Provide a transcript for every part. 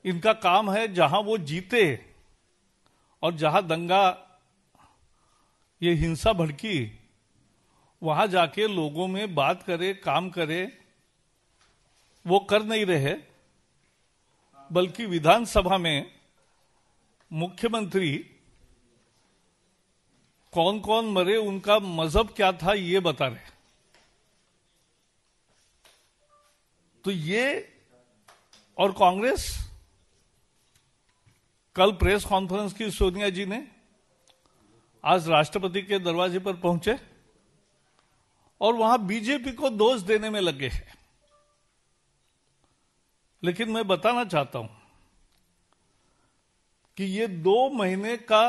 इनका काम है जहां वो जीते और जहां दंगा ये हिंसा भड़की वहां जाके लोगों में बात करे, काम करे। वो कर नहीं रहे, बल्कि विधानसभा में मुख्यमंत्री कौन कौन मरे, उनका मजहब क्या था, ये बता रहे। तो ये और कांग्रेस कल प्रेस कॉन्फ्रेंस की सोनिया जी ने, आज राष्ट्रपति के दरवाजे पर पहुंचे और वहां बीजेपी को दोष देने में लगे हैं। लेकिन मैं बताना चाहता हूं कि ये 2 महीने का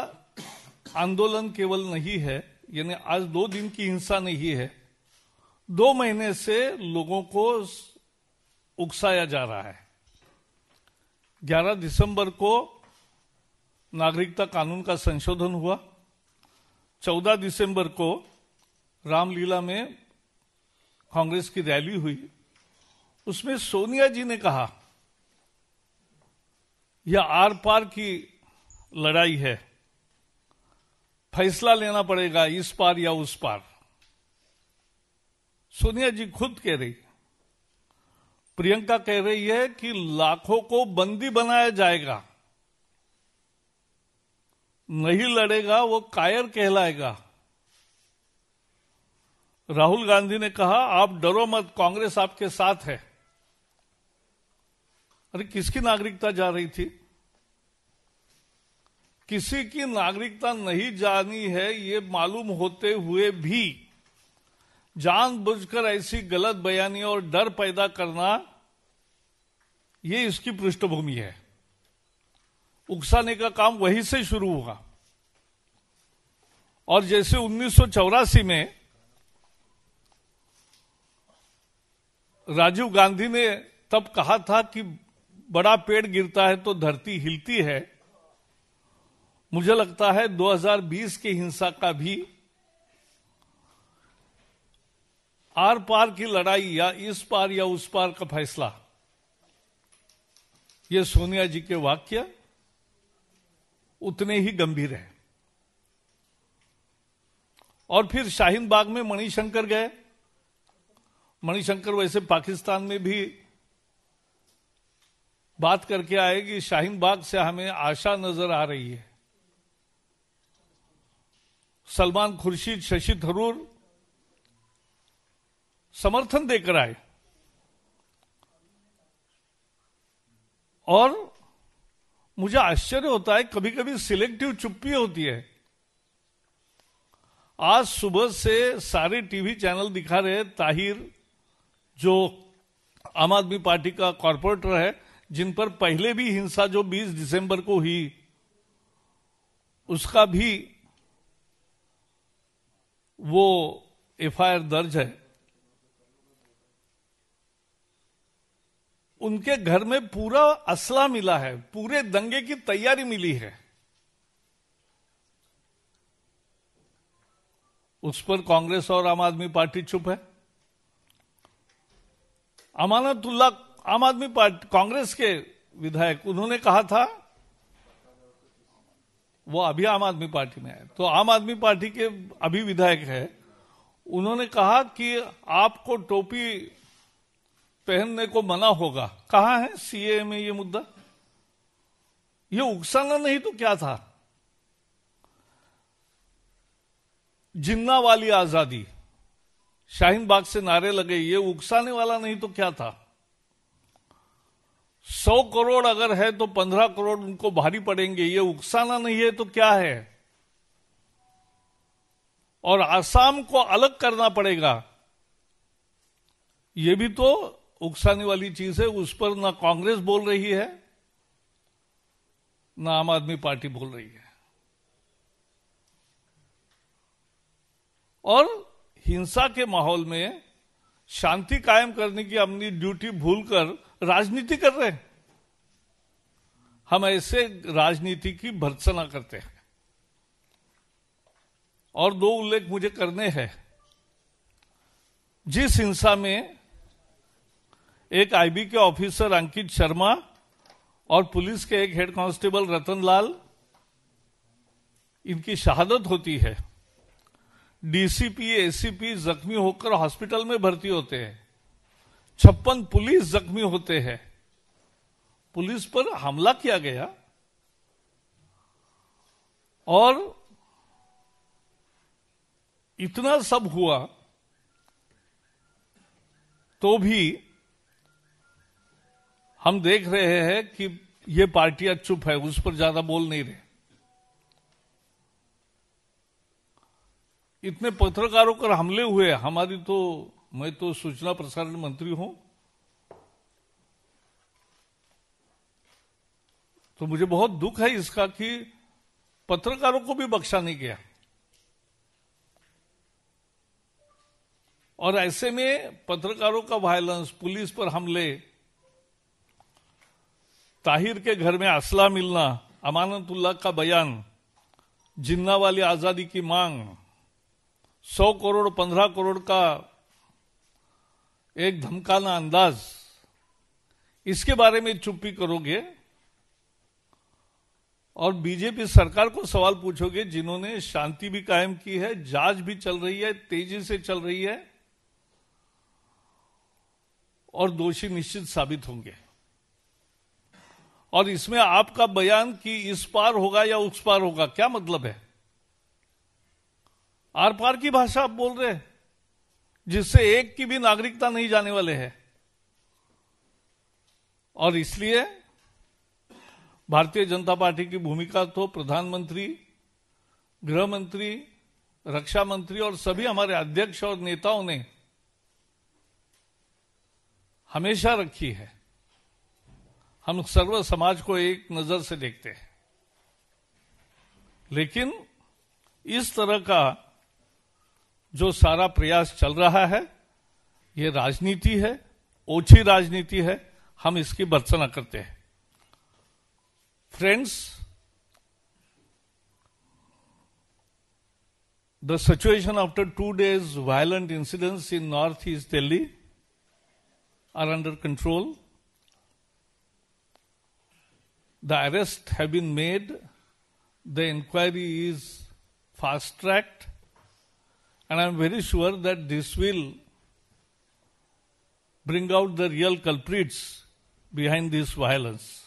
आंदोलन केवल नहीं है, यानी आज 2 दिन की हिंसा नहीं है, 2 महीने से लोगों को उकसाया जा रहा है। 11 दिसंबर को नागरिकता कानून का संशोधन हुआ, 14 दिसंबर को रामलीला में कांग्रेस की रैली हुई। उसमें सोनिया जी ने कहा यह आर पार की लड़ाई है, फैसला लेना पड़ेगा इस पार या उस पार। सोनिया जी खुद कह रही, प्रियंका कह रही है कि लाखों को बंदी बनाया जाएगा, नहीं लड़ेगा वो कायर कहलाएगा। राहुल गांधी ने कहा आप डरो मत, कांग्रेस आपके साथ है। अरे किसकी नागरिकता जा रही थी? किसी की नागरिकता नहीं जानी है, ये मालूम होते हुए भी जानबूझकर ऐसी गलत बयानी और डर पैदा करना, ये इसकी पृष्ठभूमि है। उकसाने का काम वहीं से शुरू हुआ। और जैसे 1984 में राजीव गांधी ने तब कहा था कि बड़ा पेड़ गिरता है तो धरती हिलती है, मुझे लगता है 2020 की हिंसा का भी आर पार की लड़ाई या इस पार या उस पार का फैसला, ये सोनिया जी के वाक्य उतने ही गंभीर है। और फिर शाहीन बाग में मणिशंकर गए। मणिशंकर वैसे पाकिस्तान में भी बात करके आए कि शाहीन बाग से हमें आशा नजर आ रही है। सलमान खुर्शीद, शशि थरूर समर्थन देकर आए। और मुझे आश्चर्य होता है, कभी कभी सिलेक्टिव चुप्पी होती है। आज सुबह से सारे टीवी चैनल दिखा रहे ताहिर, जो आम आदमी पार्टी का कॉर्पोरेटर है, जिन पर पहले भी हिंसा जो 20 दिसंबर को हुई उसका भी वो एफआईआर दर्ज है। उनके घर में पूरा असला मिला है, पूरे दंगे की तैयारी मिली है। उस पर कांग्रेस और आम आदमी पार्टी चुप है। अमानतुल्लाह, आम आदमी पार्टी कांग्रेस के विधायक, उन्होंने कहा था, वो अभी आम आदमी पार्टी में है, तो आम आदमी पार्टी के अभी विधायक है, उन्होंने कहा कि आपको टोपी पहनने को मना होगा। कहां है सीएए में ये मुद्दा? ये उकसाना नहीं तो क्या था? जिन्ना वाली आजादी, शाहीन बाग से नारे लगे, ये उकसाने वाला नहीं तो क्या था? 100 करोड़ अगर है तो 15 करोड़ उनको भारी पड़ेंगे, ये उकसाना नहीं है तो क्या है? और आसाम को अलग करना पड़ेगा, ये भी तो उकसाने वाली चीज है। उस पर ना कांग्रेस बोल रही है ना आम आदमी पार्टी बोल रही है। और हिंसा के माहौल में शांति कायम करने की अपनी ड्यूटी भूलकर राजनीति कर रहे हैं। हम ऐसे राजनीति की भर्त्सना करते हैं। और 2 उल्लेख मुझे करने हैं। जिस हिंसा में एक आईबी के ऑफिसर अंकित शर्मा और पुलिस के एक हेड कांस्टेबल रतनलाल, इनकी शहादत होती है। डीसीपी, एसीपी जख्मी होकर हॉस्पिटल में भर्ती होते हैं। 56 पुलिस जख्मी होते हैं। पुलिस पर हमला किया गया और इतना सब हुआ तो भी हम देख रहे हैं कि ये पार्टियां चुप है, उस पर ज्यादा बोल नहीं रहे। इतने पत्रकारों पर हमले हुए, मैं तो सूचना प्रसारण मंत्री हूं, तो मुझे बहुत दुख है इसका कि पत्रकारों को भी बख्शा नहीं गया। और ऐसे में पत्रकारों का वायलेंस, पुलिस पर हमले, ताहिर के घर में असला मिलना, अमानतुल्लाह का बयान, जिन्ना वाली आजादी की मांग, 100 करोड़ 15 करोड़ का एक धमकाना अंदाज, इसके बारे में चुप्पी करोगे और बीजेपी सरकार को सवाल पूछोगे, जिन्होंने शांति भी कायम की है, जांच भी चल रही है, तेजी से चल रही है और दोषी निश्चित साबित होंगे। और इसमें आपका बयान कि इस पार होगा या उस पार होगा, क्या मतलब है? आर पार की भाषा आप बोल रहे हैं, जिससे एक की भी नागरिकता नहीं जाने वाले हैं। और इसलिए भारतीय जनता पार्टी की भूमिका तो प्रधानमंत्री, गृह मंत्री, रक्षा मंत्री और सभी हमारे अध्यक्ष और नेताओं ने हमेशा रखी है। हम सर्व समाज को एक नजर से देखते हैं, लेकिन इस तरह का जो सारा प्रयास चल रहा है, ये राजनीति है, ओछी राजनीति है, हम इसकी भर्त्सना करते हैं। Friends, the situation after 2 days violent incidents in northeast Delhi are under control. The arrests have been made, the inquiry is fast-tracked, and I am very sure that this will bring out the real culprits behind this violence.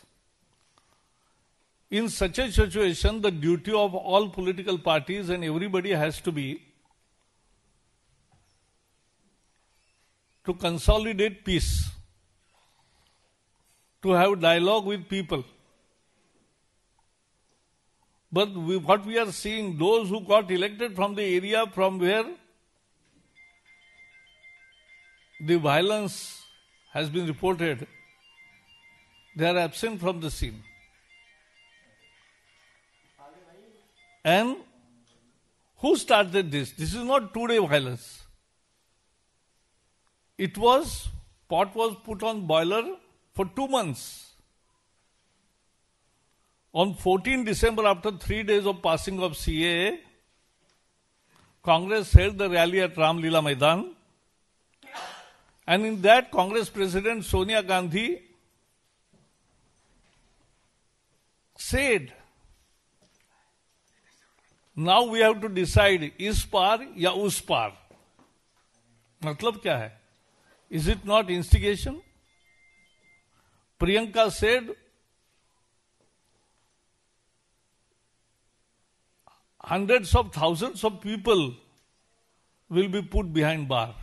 In such a situation, the duty of all political parties and everybody has to be to consolidate peace, to have dialogue with people. But what we are seeing, those who got elected from the area from where the violence has been reported, they are absent from the scene. And who started this? This is not two-day violence. Pot was put on boiler for 2 months. On 14 December, after 3 days of passing of CAA, Congress held the rally at Ram Leela Maidan. And in that, Congress President Sonia Gandhi said, now we have to decide, is par ya us par. मतलब क्या है? Is it not instigation? Priyanka said, hundreds of thousands of people will be put behind bar.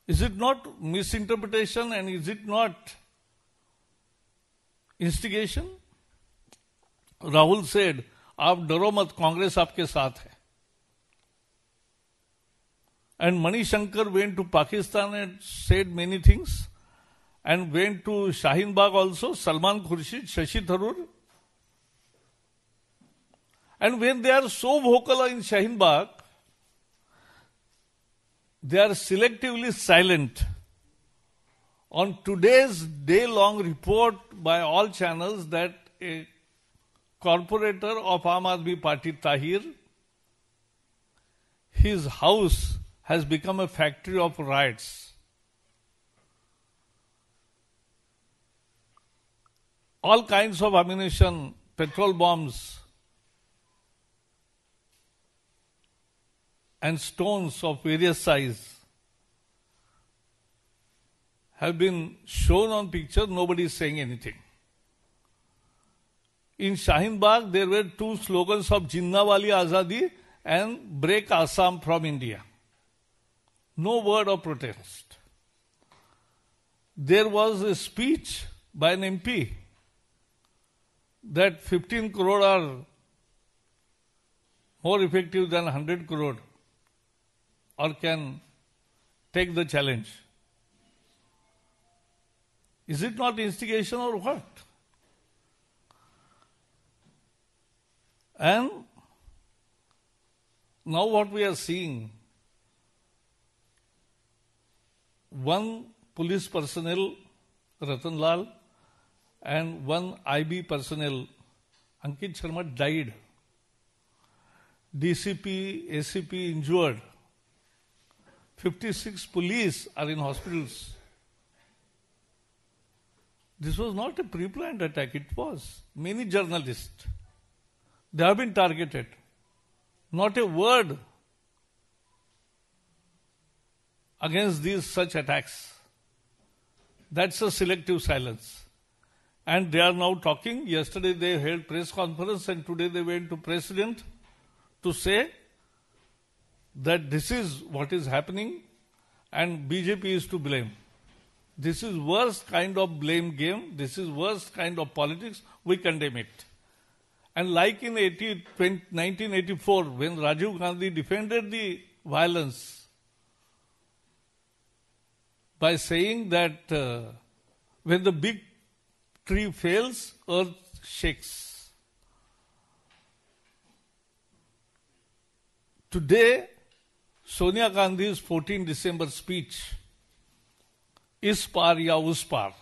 Is it not misinterpretation and is it not instigation? Rahul said, आप डरो मत, कांग्रेस आपके साथ है. And Manishankar went to Pakistan and said many things and went to Shaheen Bagh also, Salman Khurshid, Shashi Tharoor. And when they are so vocal in Shaheen Bagh, they are selectively silent. On today's day-long report by all channels that a corporator of Aam Aadmi Party, Tahir, his house has become a factory of riots. all kinds of ammunition, petrol bombs, and stones of various size have been shown on picture. Nobody is saying anything. In Shaheen Bagh, there were two slogans of Jinnah Wali Azadi and Break Assam from India. No word of protest. There was a speech by an MP that 15 crore are more effective than 100 crore or can take the challenge. Is it not instigation or what? And now what we are seeing, one police personnel, Ratan Lal, and one IB personnel, Ankit Sharma, died. DCP, ACP injured. 56 police are in hospitals. This was not a pre-planned attack, it was. Many journalists, they have been targeted. Not a word against these such attacks. That's a selective silence. And they are now talking. Yesterday they held press conference and today they went to President to say that this is what is happening and BJP is to blame. This is worst kind of blame game. This is worst kind of politics. We condemn it. And like in 1984, when Rajiv Gandhi defended the violence by saying that when the big tree fails, earth shakes. Today, Sonia Gandhi's 14 December speech, is par ya us par,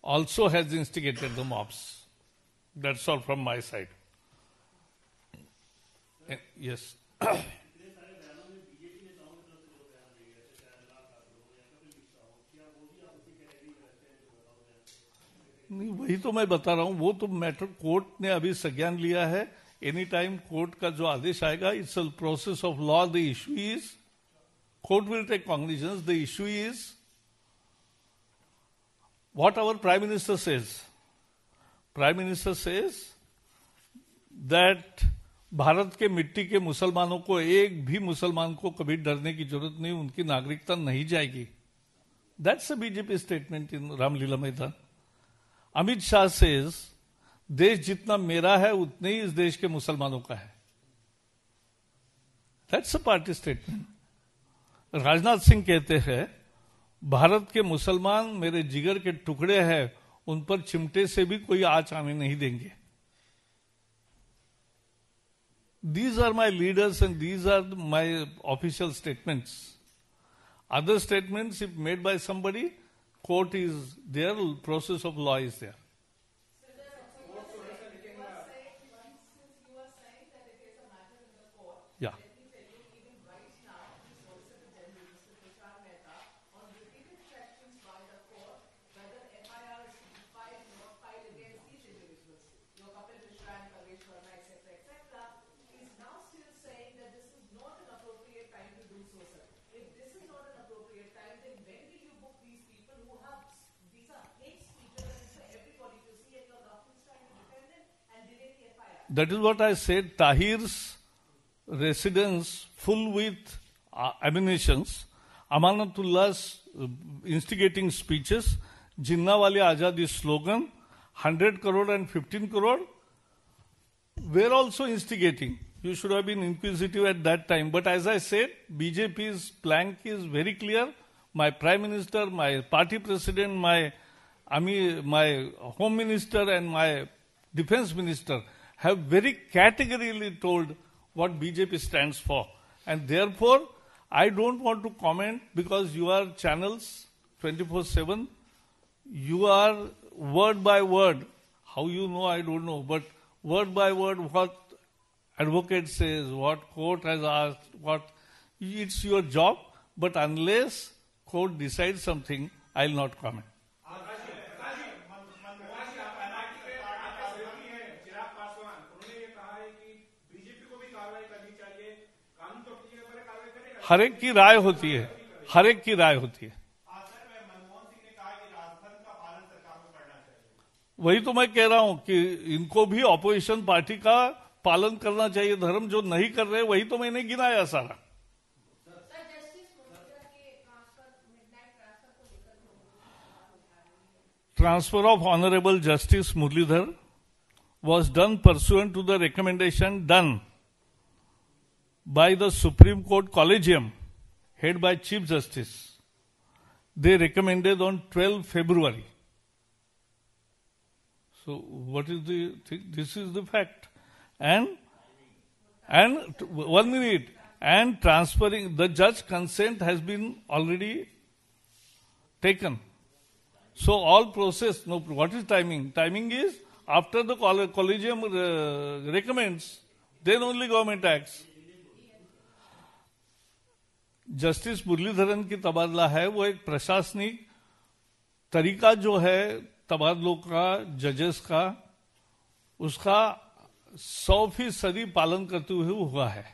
also has instigated the mobs. That's all from my side. Yes. नहीं, वही तो मैं बता रहा हूं. वो तो matter court ने अभी संज्ञान लिया है. एनी टाइम कोर्ट का जो आदेश आएगा, it's a process of law. The issue is court will take cognizance. The issue is what our Prime Minister says. Prime Minister says that Bharat के मिट्टी के मुसलमानों को, एक भी मुसलमान को कभी डरने की जरूरत नहीं, उनकी नागरिकता नहीं जाएगी. That's a BJP statement in Ramlila मैदान. अमित शाह says देश जितना मेरा है उतने ही इस देश के मुसलमानों का है. That's a party statement. Rajnath Singh कहते हैं भारत के मुसलमान मेरे जिगर के टुकड़े हैं, उन पर चिमटे से भी कोई आंच आने नहीं देंगे. These are my leaders and these are my official statements. Other statements, if made by somebody, court is there, process of law is there. Yeah. That is what I said. Tahir's residence full with ammunitions, Amanatullah's instigating speeches, Jinnah Wali Azadi slogan, 100 crore and 15 crore, were also instigating. You should have been inquisitive at that time. But as I said, BJP's plank is very clear. My Prime Minister, my party president, my Home Minister and my Defense Minister have very categorically told what BJP stands for. And therefore, I don't want to comment because you are channels 24/7. You are word by word. How you know, I don't know. But word by word, what advocate says, what court has asked, it's your job. But unless court decides something, I'll not comment. हर एक की राय होती है, हर एक की राय होती है। वही तो मैं कह रहा हूं कि इनको भी ऑपोजिशन पार्टी का पालन करना चाहिए धर्म, जो नहीं कर रहे वही तो मैंने गिनाया सारा। Transfer of Honorable Justice Muralidhar was done pursuant to the recommendation done by the Supreme Court Collegium, headed by Chief Justice. They recommended on 12 February. So, what is the thing? This is the fact. And 1 minute. And transferring, the judge consent has been already taken. So all process, no, what is timing? Timing is after the collegium recommends, then only government acts. Justice Muralidharan की तबादला है वो एक प्रशासनिक तरीका जो है तबादलों का, जजेस का, उसका 100% पालन करते हुए हुआ है।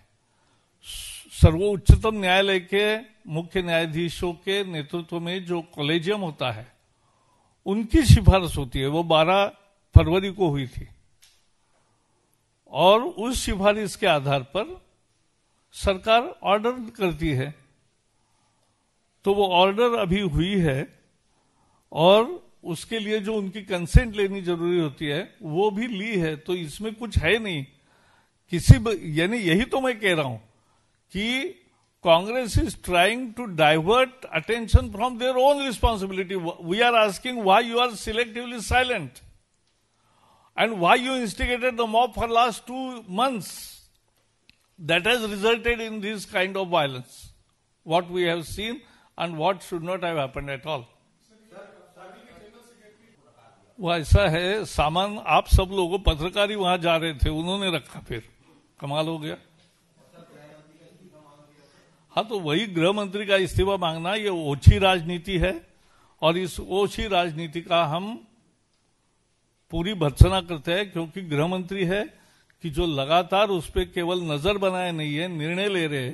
सर्वोच्चतम न्यायालय के मुख्य न्यायाधीशों के नेतृत्व में जो कॉलेजियम होता है उनकी सिफारिश होती है, वो 12 फरवरी को हुई थी और उस सिफारिश के आधार पर सरकार ऑर्डर करती है। तो वो ऑर्डर अभी हुई है और उसके लिए जो उनकी कंसेंट लेनी जरूरी होती है वो भी ली है। तो इसमें कुछ है नहीं किसी, यानी यही तो मैं कह रहा हूं कि Congress is trying to divert attention from their own responsibility. We are asking why you are selectively silent and why you instigated the mob for last 2 months. That has resulted in this kind of violence. What we have seen and what should not have happened at all. वो ऐसा है, सामान आप सब लोगों, पत्रकारी वहां जा रहे थे, उन्होंने रखा, फिर कमाल हो गया। हाँ, तो वही गृह मंत्री का इस्तीफा मांगना ये ओछी राजनीति है और इस ओछी राजनीति का हम पूरी भर्त्सना करते हैं, क्योंकि गृह मंत्री है कि जो लगातार उस पर केवल नजर बनाए नहीं है, निर्णय ले रहे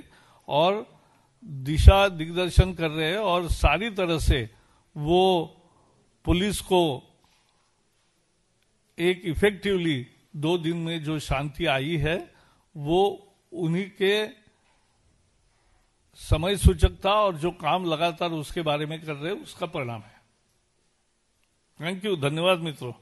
और दिशा दिग्दर्शन कर रहे हैं और सारी तरह से वो पुलिस को एक इफेक्टिवली 2 दिन में जो शांति आई है वो उन्हीं के समय सूचकता और जो काम लगातार उसके बारे में कर रहे हैं उसका परिणाम है। थैंक यू, धन्यवाद मित्रों।